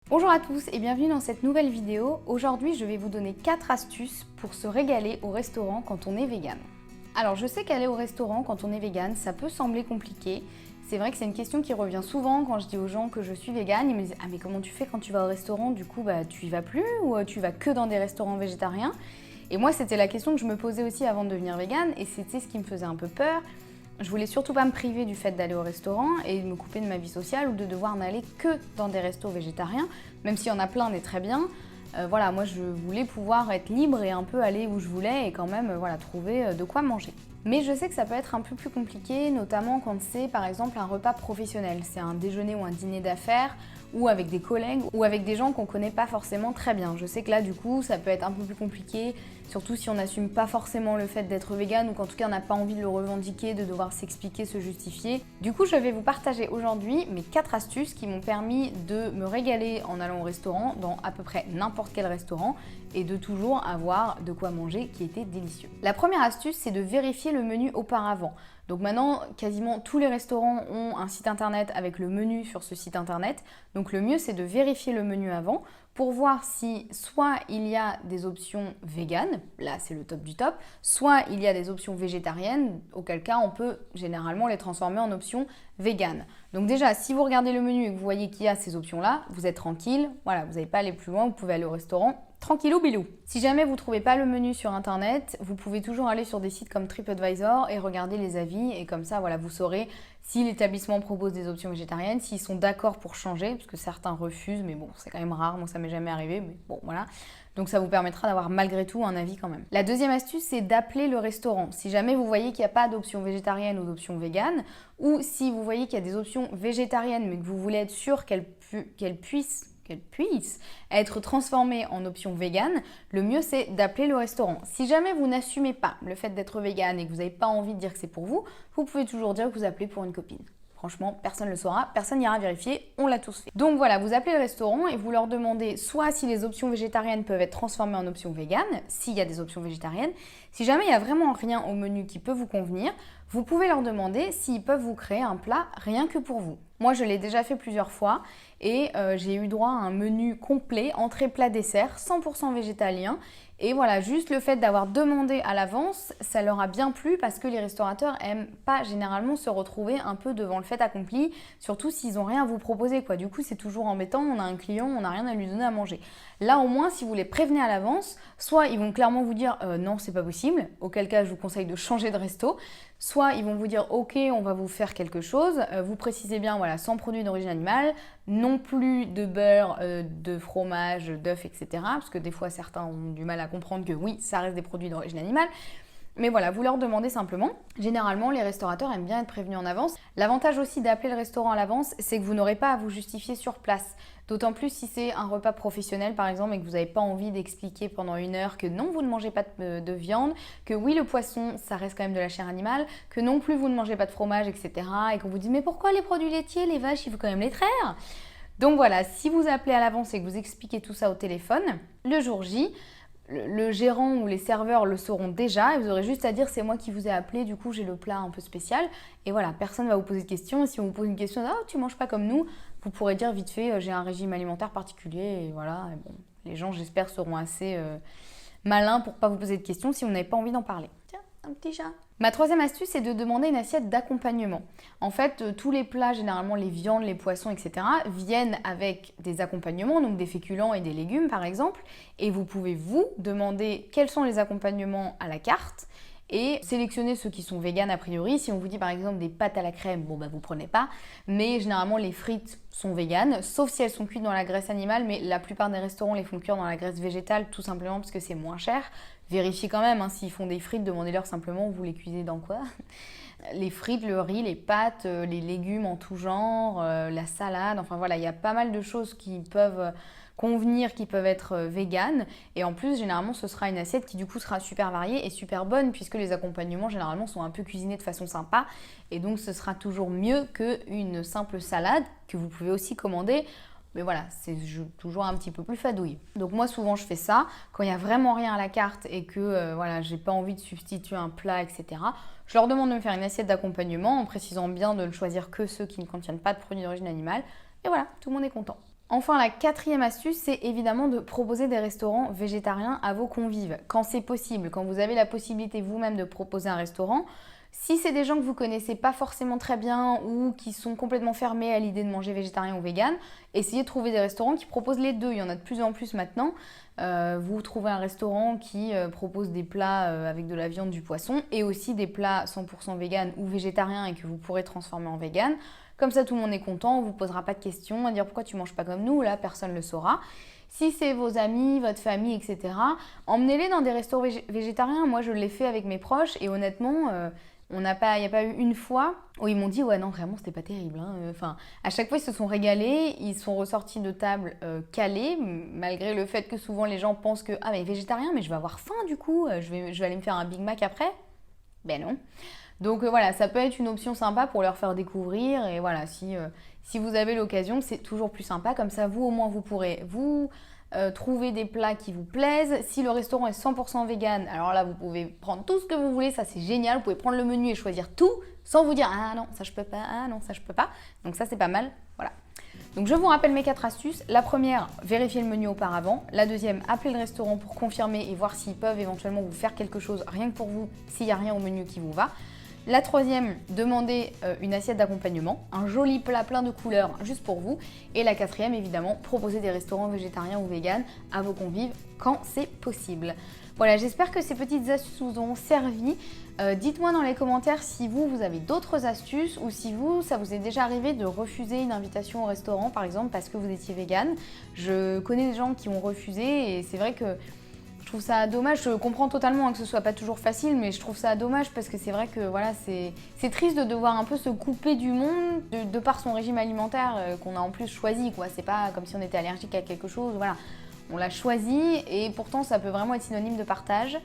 Bonjour à tous et bienvenue dans cette nouvelle vidéo. Aujourd'hui, je vais vous donner 4 astuces pour se régaler au restaurant quand on est vegan. Alors, je sais qu'aller au restaurant quand on est vegan, ça peut sembler compliqué. C'est vrai que c'est une question qui revient souvent quand je dis aux gens que je suis vegan. Ils me disent « Ah mais comment tu fais quand tu vas au restaurant? Du coup, tu y vas plus ou tu vas que dans des restaurants végétariens ?» Et moi, c'était la question que je me posais aussi avant de devenir vegan et c'était ce qui me faisait un peu peur. Je voulais surtout pas me priver du fait d'aller au restaurant et de me couper de ma vie sociale ou de devoir n'aller que dans des restos végétariens, même s'il y en a plein des très bien. Voilà, moi je voulais pouvoir être libre et un peu aller où je voulais et quand même trouver de quoi manger. Mais je sais que ça peut être un peu plus compliqué, notamment quand c'est par exemple un repas professionnel. C'est un déjeuner ou un dîner d'affaires ou avec des collègues ou avec des gens qu'on connaît pas forcément très bien. Je sais que là du coup ça peut être un peu plus compliqué, surtout si on n'assume pas forcément le fait d'être vegan ou qu'en tout cas on n'a pas envie de le revendiquer, de devoir s'expliquer, se justifier. Du coup je vais vous partager aujourd'hui mes 4 astuces qui m'ont permis de me régaler en allant au restaurant, dans à peu près n'importe quel restaurant, et de toujours avoir de quoi manger qui était délicieux. La première astuce, c'est de vérifier le menu auparavant. Donc maintenant, quasiment tous les restaurants ont un site internet avec le menu sur ce site internet. Donc le mieux, c'est de vérifier le menu avant pour voir si soit il y a des options véganes, là c'est le top du top, soit il y a des options végétariennes, auquel cas on peut généralement les transformer en options véganes. Donc déjà, si vous regardez le menu et que vous voyez qu'il y a ces options-là, vous êtes tranquille, voilà, vous n'allez pas aller plus loin, vous pouvez aller au restaurant tranquillou bilou. Si jamais vous ne trouvez pas le menu sur internet, vous pouvez toujours aller sur des sites comme TripAdvisor et regarder les avis et comme ça, voilà, vous saurez si l'établissement propose des options végétariennes, s'ils sont d'accord pour changer, parce que certains refusent, mais bon, c'est quand même rare, moi ça m'est jamais arrivé, mais bon, voilà. Donc ça vous permettra d'avoir malgré tout un avis quand même. La deuxième astuce, c'est d'appeler le restaurant. Si jamais vous voyez qu'il n'y a pas d'option végétarienne ou d'option végane, ou si vous voyez qu'il y a des options végétariennes, mais que vous voulez être sûr qu'elles puissent être transformées en option végane, le mieux c'est d'appeler le restaurant. Si jamais vous n'assumez pas le fait d'être végane et que vous n'avez pas envie de dire que c'est pour vous, vous pouvez toujours dire que vous appelez pour une copine. Franchement, personne ne le saura, personne n'ira vérifier, on l'a tous fait. Donc voilà, vous appelez le restaurant et vous leur demandez soit si les options végétariennes peuvent être transformées en options véganes, s'il y a des options végétariennes. Si jamais il n'y a vraiment rien au menu qui peut vous convenir, vous pouvez leur demander s'ils peuvent vous créer un plat rien que pour vous. Moi, je l'ai déjà fait plusieurs fois et j'ai eu droit à un menu complet, entrée, plat, dessert, 100% végétalien. Et voilà, juste le fait d'avoir demandé à l'avance, ça leur a bien plu parce que les restaurateurs aiment pas généralement se retrouver un peu devant le fait accompli, surtout s'ils n'ont rien à vous proposer, quoi. Du coup, c'est toujours embêtant, on a un client, on n'a rien à lui donner à manger. Là, au moins, si vous les prévenez à l'avance, soit ils vont clairement vous dire non, c'est pas possible, auquel cas je vous conseille de changer de resto, soit ils vont vous dire ok, on va vous faire quelque chose, vous précisez bien, voilà, sans produits d'origine animale, non plus de beurre, de fromage, d'œufs, etc. Parce que des fois, certains ont du mal à comprendre que oui, ça reste des produits d'origine animale. Mais voilà, vous leur demandez simplement. Généralement, les restaurateurs aiment bien être prévenus en avance. L'avantage aussi d'appeler le restaurant à l'avance, c'est que vous n'aurez pas à vous justifier sur place. D'autant plus si c'est un repas professionnel, par exemple, et que vous n'avez pas envie d'expliquer pendant 1 heure que non, vous ne mangez pas de viande, que oui, le poisson, ça reste quand même de la chair animale, que non plus, vous ne mangez pas de fromage, etc. Et qu'on vous dit, mais pourquoi les produits laitiers, les vaches, il faut quand même les traire. Donc voilà, si vous appelez à l'avance et que vous expliquez tout ça au téléphone, le jour J, le gérant ou les serveurs le sauront déjà et vous aurez juste à dire c'est moi qui vous ai appelé, du coup j'ai le plat un peu spécial et voilà, personne ne va vous poser de questions et si on vous pose une question, ah tu manges pas comme nous, vous pourrez dire vite fait j'ai un régime alimentaire particulier et voilà, et bon, les gens j'espère seront assez malins pour pas vous poser de questions si vous n'avez pas envie d'en parler. Tiens, un petit chat. Ma troisième astuce, c'est de demander une assiette d'accompagnement. En fait, tous les plats, généralement les viandes, les poissons, etc., viennent avec des accompagnements, donc des féculents et des légumes par exemple. Et vous pouvez vous demander quels sont les accompagnements à la carte et sélectionner ceux qui sont véganes a priori. Si on vous dit par exemple des pâtes à la crème, bon bah vous prenez pas. Mais généralement les frites sont véganes, sauf si elles sont cuites dans la graisse animale, mais la plupart des restaurants les font cuire dans la graisse végétale tout simplement parce que c'est moins cher. Vérifiez quand même, hein, s'ils font des frites, demandez-leur simplement vous les cuisez dans quoi. Les frites, le riz, les pâtes, les légumes en tout genre, la salade, enfin voilà, il y a pas mal de choses qui peuvent convenir, qui peuvent être véganes. Et en plus, généralement, ce sera une assiette qui du coup sera super variée et super bonne puisque les accompagnements généralement sont un peu cuisinés de façon sympa. Et donc, ce sera toujours mieux qu'une simple salade que vous pouvez aussi commander. Mais voilà, c'est toujours un petit peu plus fadouille. Donc moi, souvent, je fais ça. Quand il n'y a vraiment rien à la carte et que voilà, j'ai pas envie de substituer un plat, etc., je leur demande de me faire une assiette d'accompagnement en précisant bien de ne choisir que ceux qui ne contiennent pas de produits d'origine animale. Et voilà, tout le monde est content. Enfin, la quatrième astuce, c'est évidemment de proposer des restaurants végétariens à vos convives. Quand c'est possible, quand vous avez la possibilité vous-même de proposer un restaurant, si c'est des gens que vous connaissez pas forcément très bien ou qui sont complètement fermés à l'idée de manger végétarien ou vegan, essayez de trouver des restaurants qui proposent les deux. Il y en a de plus en plus maintenant. Vous trouvez un restaurant qui propose des plats avec de la viande, du poisson et aussi des plats 100% vegan ou végétariens et que vous pourrez transformer en vegan. Comme ça, tout le monde est content, on ne vous posera pas de questions à dire pourquoi tu ne manges pas comme nous, là, personne ne le saura. Si c'est vos amis, votre famille, etc., emmenez-les dans des restaurants végétariens. Moi, je l'ai fait avec mes proches et honnêtement, il n'y a pas eu une fois où ils m'ont dit « ouais, non, vraiment, c'était pas terrible. Hein. » Enfin, à chaque fois, ils se sont régalés, ils sont ressortis de table calés, malgré le fait que souvent les gens pensent que « ah, mais végétarien, mais je vais avoir faim du coup, je vais aller me faire un Big Mac après. » Ben non. Donc voilà, ça peut être une option sympa pour leur faire découvrir. Et voilà, si vous avez l'occasion, c'est toujours plus sympa. Comme ça, vous, au moins, vous pourrez vous trouver des plats qui vous plaisent. Si le restaurant est 100% vegan, alors là, vous pouvez prendre tout ce que vous voulez. Ça, c'est génial. Vous pouvez prendre le menu et choisir tout sans vous dire « ah non, ça je peux pas, ah non, ça je peux pas ». Donc ça, c'est pas mal. Voilà. Donc je vous rappelle mes 4 astuces. La première, vérifiez le menu auparavant. La deuxième, appelez le restaurant pour confirmer et voir s'ils peuvent éventuellement vous faire quelque chose rien que pour vous s'il n'y a rien au menu qui vous va. La troisième, demandez une assiette d'accompagnement, un joli plat plein de couleurs juste pour vous. Et la quatrième, évidemment, proposez des restaurants végétariens ou véganes à vos convives quand c'est possible. Voilà, j'espère que ces petites astuces vous auront servi. Dites-moi dans les commentaires si vous avez d'autres astuces ou si ça vous est déjà arrivé de refuser une invitation au restaurant, par exemple, parce que vous étiez végane. Je connais des gens qui ont refusé et c'est vrai que je trouve ça dommage. Je comprends totalement que ce soit pas toujours facile, mais je trouve ça dommage parce que c'est vrai que voilà, c'est triste de devoir un peu se couper du monde de par son régime alimentaire qu'on a en plus choisi, quoi. C'est pas comme si on était allergique à quelque chose, voilà. On l'a choisi et pourtant ça peut vraiment être synonyme de partage.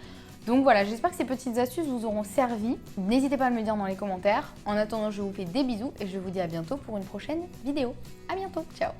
Donc voilà, j'espère que ces petites astuces vous auront servi. N'hésitez pas à me le dire dans les commentaires. En attendant, je vous fais des bisous et je vous dis à bientôt pour une prochaine vidéo. À bientôt, ciao!